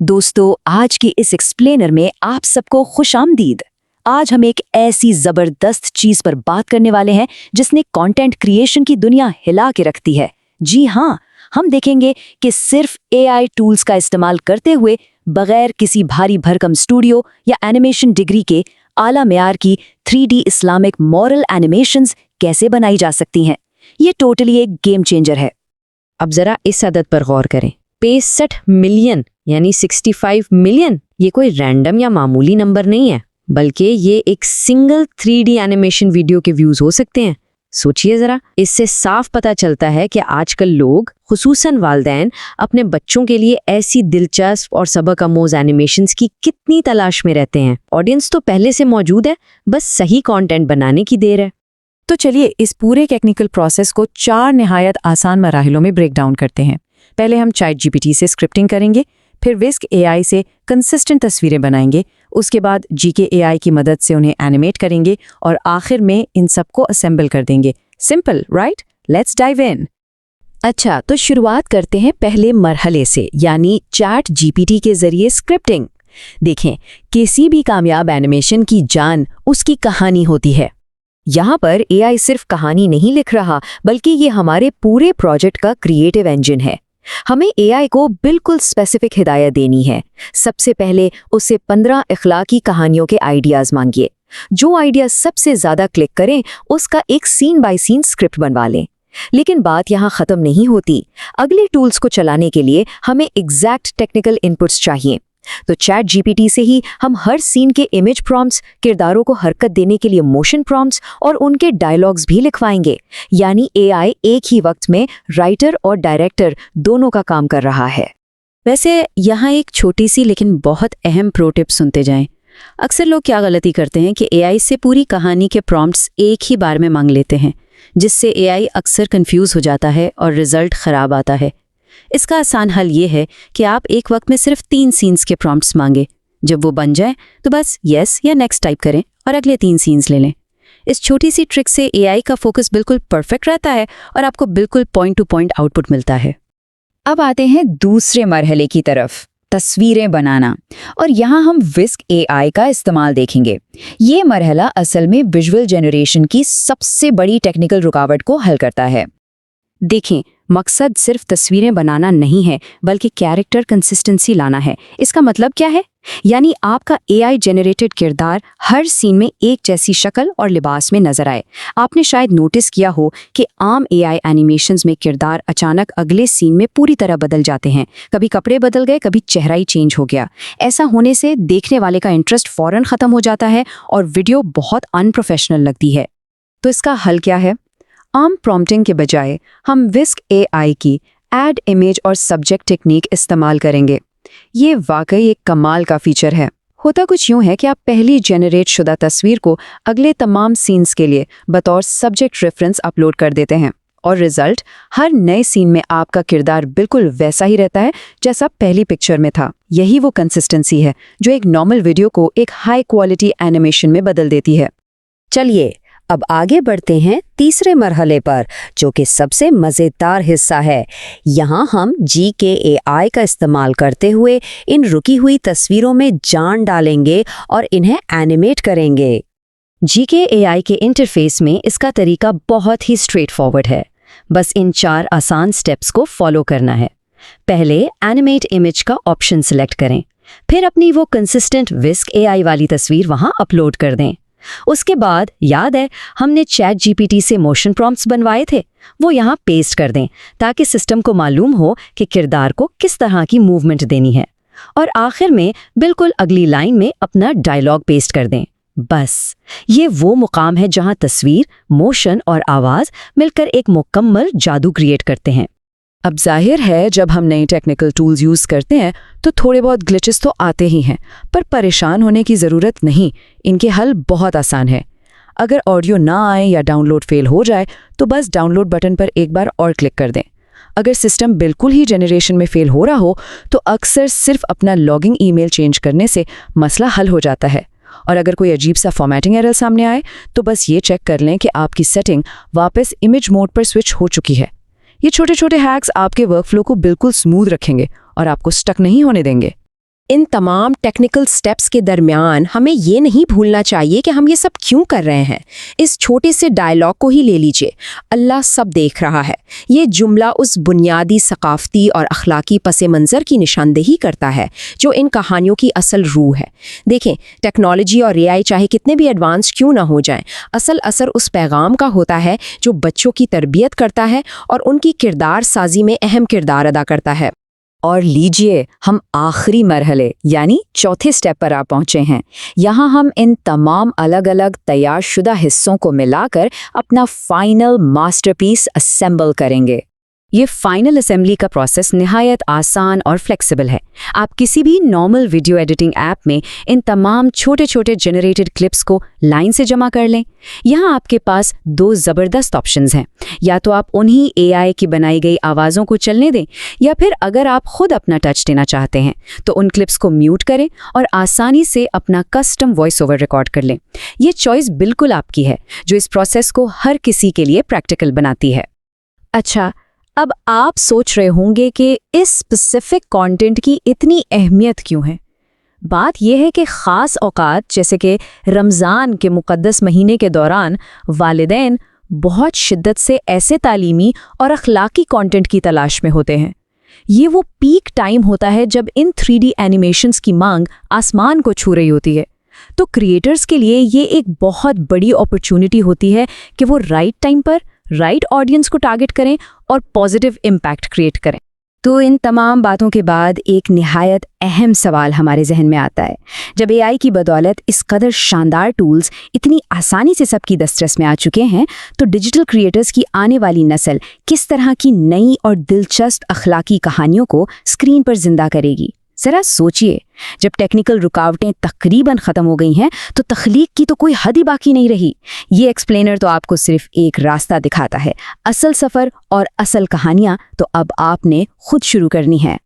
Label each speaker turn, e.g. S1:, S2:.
S1: दोस्तों, आज की इस एक्सप्लेनर में आप सबको खुशामदीद। आज हम एक ऐसी जबरदस्त चीज पर बात करने वाले हैं जिसने कंटेंट क्रिएशन की दुनिया हिला के रखती है। जी हाँ, हम देखेंगे कि सिर्फ एआई टूल्स का इस्तेमाल करते हुए बगैर किसी भारी भरकम स्टूडियो या एनिमेशन डिग्री के आला मेयार की 3D इस्लामिक मॉरल एनिमेशंस कैसे बनाई जा सकती हैं। ये टोटली एक गेम चेंजर है।
S2: अब जरा इस अदद पर गौर करें। 65 मिलियन यानी 65 मिलियन ये कोई रैंडम या मामूली नंबर नहीं है, बल्कि ये एक सिंगल 3D एनिमेशन वीडियो के व्यूज हो सकते हैं। सोचिए जरा, इससे साफ पता चलता है कि आजकल लोग, खुसूसन वालिदैन, अपने बच्चों के लिए ऐसी दिलचस्प और सबक आमोज एनिमेशंस की कितनी तलाश में रहते हैं। ऑडियंस तो पहले से मौजूद है, बस सही कंटेंट बनाने की देर है।
S3: तो चलिए इस पूरे टेक्निकल प्रोसेस को 4 निहायत आसान मराहिलों में ब्रेक डाउन करते हैं। पहले हम ChatGPT से स्क्रिप्टिंग करेंगे, फिर Whisk AI से कंसिस्टेंट तस्वीरें बनाएंगे, उसके बाद GK AI की मदद से उन्हें एनिमेट करेंगे और आखिर में इन सबको असेंबल कर देंगे। Simple, right? Let's dive in.
S1: अच्छा, तो शुरुआत करते हैं पहले मरहले से, यानी ChatGPT के जरिए स्क्रिप्टिंग। देखें, किसी भी कामयाब एनिमेशन की जान उसकी कहानी होती है। यहाँ पर AI सिर्फ कहानी नहीं लिख रहा, बल्कि ये हमारे पूरे प्रोजेक्ट का क्रिएटिव इंजन है। हमें AI को बिल्कुल स्पेसिफिक हिदायत देनी है। सबसे पहले उससे 15 इखलाकी कहानियों के आइडियाज मांगिए। जो आइडिया सबसे ज्यादा क्लिक करें, उसका एक सीन बाय सीन स्क्रिप्ट बनवा लें। लेकिन बात यहाँ खत्म नहीं होती। अगले टूल्स को चलाने के लिए हमें एग्जैक्ट टेक्निकल इनपुट्स चाहिए। तो ChatGPT से ही हम हर सीन के इमेज प्रॉम्प्ट्स, किरदारों को हरकत देने के लिए मोशन प्रॉम्प्ट्स और उनके डायलॉग्स भी लिखवाएंगे। यानी AI एक ही वक्त में राइटर और डायरेक्टर दोनों का काम कर रहा है।
S2: वैसे यहाँ एक छोटी सी लेकिन बहुत अहम प्रो टिप सुनते जाएं। अक्सर लोग क्या गलती करते हैं कि AI से पूरी कहानी के प्रॉम्प्ट्स एक ही बार में मांग लेते हैं, जिससे AI अक्सर कंफ्यूज हो जाता है और रिजल्ट खराब आता है। इसका आसान हल ये है कि आप एक वक्त में सिर्फ 3 सीन्स के प्रॉम्प्ट्स मांगे। जब वो बन जाए तो बस यस या नेक्स्ट टाइप करें और अगले 3 सीन्स ले लें। इस छोटी सी ट्रिक से AI का फोकस बिल्कुल परफेक्ट रहता है और आपको बिल्कुल पॉइंट टू पॉइंट आउटपुट मिलता है।
S1: अब आते हैं दूसरे मरहले की तरफ, तस्वीरें बनाना। और यहाँ हम Whisk AI का इस्तेमाल देखेंगे। ये मरहला असल में विजुअल जनरेशन की सबसे बड़ी टेक्निकल रुकावट को हल करता है। देखें, मकसद सिर्फ तस्वीरें बनाना नहीं है, बल्कि कैरेक्टर कंसिस्टेंसी लाना है। इसका मतलब क्या है? यानी आपका AI जनरेटेड किरदार हर सीन में एक जैसी शक्ल और लिबास में नजर आए। आपने शायद नोटिस किया हो कि आम AI एनिमेशंस में किरदार अचानक अगले सीन में पूरी तरह बदल जाते हैं। कभी कपड़े बदल गए, कभी चेहरा ही चेंज हो गया। ऐसा होने से देखने वाले का इंटरेस्ट फौरन खत्म हो जाता है और वीडियो बहुत अनप्रोफेशनल लगती है। तो इसका हल क्या है? आम प्रॉम्प्टिंग के बजाय हम Whisk AI की ऐड इमेज और सब्जेक्ट टेक्निक इस्तेमाल करेंगे। ये वाकई एक कमाल का फीचर है। होता कुछ यूं है कि आप पहली जनरेट शुदा तस्वीर को अगले तमाम सीन्स के लिए बतौर सब्जेक्ट रेफरेंस अपलोड कर देते हैं और रिजल्ट हर नए सीन में आपका किरदार बिल्कुल वैसा ही रहता है जैसा पहली पिक्चर में था। यही वो कंसिस्टेंसी है जो एक नॉर्मल वीडियो को एक हाई क्वालिटी एनिमेशन में बदल देती है।
S2: चलिए अब आगे बढ़ते हैं तीसरे मरहले पर, जो कि सबसे मज़ेदार हिस्सा है। यहाँ हम GK AI का इस्तेमाल करते हुए इन रुकी हुई तस्वीरों में जान डालेंगे और इन्हें एनिमेट करेंगे। GK AI के इंटरफेस में इसका तरीका बहुत ही स्ट्रेट फॉरवर्ड है। बस इन 4 आसान स्टेप्स को फॉलो करना है। पहले एनिमेट इमेज का ऑप्शन सिलेक्ट करें, फिर अपनी वो कंसिस्टेंट Whisk AI वाली तस्वीर वहाँ अपलोड कर दें। उसके बाद याद है हमने ChatGPT से मोशन प्रॉम्प्ट्स बनवाए थे, वो यहाँ पेस्ट कर दें ताकि सिस्टम को मालूम हो कि किरदार को किस तरह की मूवमेंट देनी है। और आखिर में बिल्कुल अगली लाइन में अपना डायलॉग पेस्ट कर दें। बस ये वो मुकाम है जहाँ तस्वीर, मोशन और आवाज़ मिलकर एक मुकम्मल जादू क्रिएट करते हैं।
S3: अब जाहिर है जब हम नई टेक्निकल टूल्स यूज़ करते हैं तो थोड़े बहुत ग्लिचेस तो आते ही हैं, पर परेशान होने की ज़रूरत नहीं। इनके हल बहुत आसान है। अगर ऑडियो ना आए या डाउनलोड फेल हो जाए तो बस डाउनलोड बटन पर एक बार और क्लिक कर दें। अगर सिस्टम बिल्कुल ही जनरेशन में फेल हो रहा हो तो अक्सर सिर्फ अपना लॉगिंग ईमेल चेंज करने से मसला हल हो जाता है। और अगर कोई अजीब सा फॉर्मेटिंग एरर सामने आए तो बस ये चेक कर लें कि आपकी सेटिंग वापस इमेज मोड पर स्विच हो चुकी है। ये छोटे छोटे हैक्स आपके वर्कफ्लो को बिल्कुल स्मूथ रखेंगे और आपको स्टक नहीं होने देंगे।
S4: इन तमाम टेक्निकल स्टेप्स के दरमियान हमें ये नहीं भूलना चाहिए कि हम ये सब क्यों कर रहे हैं। इस छोटे से डायलॉग को ही ले लीजिए, अल्लाह सब देख रहा है। ये जुमला उस बुनियादी सकाफती और अखलाकी पसे मंज़र की निशानदेही करता है जो इन कहानियों की असल रूह है। देखें, टेक्नोलॉजी और एआई चाहे कितने भी एडवांस क्यों ना हो जाएं, असल असर उस पैगाम का होता है जो बच्चों की तरबियत करता है और उनकी किरदार साजी में अहम किरदार अदा करता है।
S1: और लीजिए, हम आखिरी मरहले यानी चौथे स्टेप पर आ पहुंचे हैं। यहाँ हम इन तमाम अलग अलग तैयारशुदा हिस्सों को मिलाकर अपना फाइनल मास्टरपीस असेंबल करेंगे। ये फाइनल असेंबली का प्रोसेस निहायत आसान और फ्लेक्सिबल है। आप किसी भी नॉर्मल वीडियो एडिटिंग ऐप में इन तमाम छोटे छोटे जनरेटेड क्लिप्स को लाइन से जमा कर लें। यहाँ आपके पास दो ज़बरदस्त ऑप्शंस हैं। या तो आप उन्हीं एआई की बनाई गई आवाज़ों को चलने दें, या फिर अगर आप खुद अपना टच देना चाहते हैं तो उन क्लिप्स को म्यूट करें और आसानी से अपना कस्टम वॉइस ओवर रिकॉर्ड कर लें। ये चॉइस बिल्कुल आपकी है, जो इस प्रोसेस को हर किसी के लिए प्रैक्टिकल बनाती है।
S3: अच्छा, अब आप सोच रहे होंगे कि इस स्पेसिफिक कंटेंट की इतनी अहमियत क्यों है। बात यह है कि ख़ास औकात जैसे कि रमज़ान के मुक़द्दस महीने के दौरान वालिदैन बहुत शिद्दत से ऐसे तालीमी और अखलाकी कंटेंट की तलाश में होते हैं। ये वो पीक टाइम होता है जब इन 3D एनिमेशंस की मांग आसमान को छू रही होती है। तो क्रिएटर्स के लिए ये एक बहुत बड़ी अपॉर्चुनिटी होती है कि वो राइट टाइम पर राइट ऑडियंस को टारगेट करें और पॉजिटिव इम्पैक्ट क्रिएट करें।
S1: तो इन तमाम बातों के बाद एक निहायत अहम सवाल हमारे जहन में आता है। जब एआई की बदौलत इस कदर शानदार टूल्स इतनी आसानी से सबकी दस्तरस में आ चुके हैं, तो डिजिटल क्रिएटर्स की आने वाली नस्ल किस तरह की नई और दिलचस्प अखलाकी कहानियों को स्क्रीन पर जिंदा करेगी? जरा सोचिए, जब टेक्निकल रुकावटें तकरीबन ख़त्म हो गई हैं तो तख्लीक की तो कोई हद ही बाकी नहीं रही। ये एक्सप्लेनर तो आपको सिर्फ एक रास्ता दिखाता है। असल सफ़र और असल कहानियाँ तो अब आपने खुद शुरू करनी है।